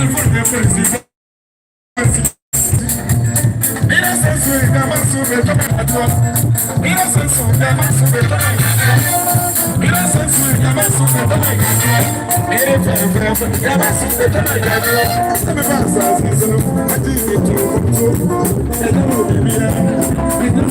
Mira sensu kama sube kama hatua. Mira sensu kama sube kama hatua. Mira sensu kama sube kama hatua. Mira sensu kama sube kama hatua. Sabe passa sensu ati etu tu. Etu bibia. Etu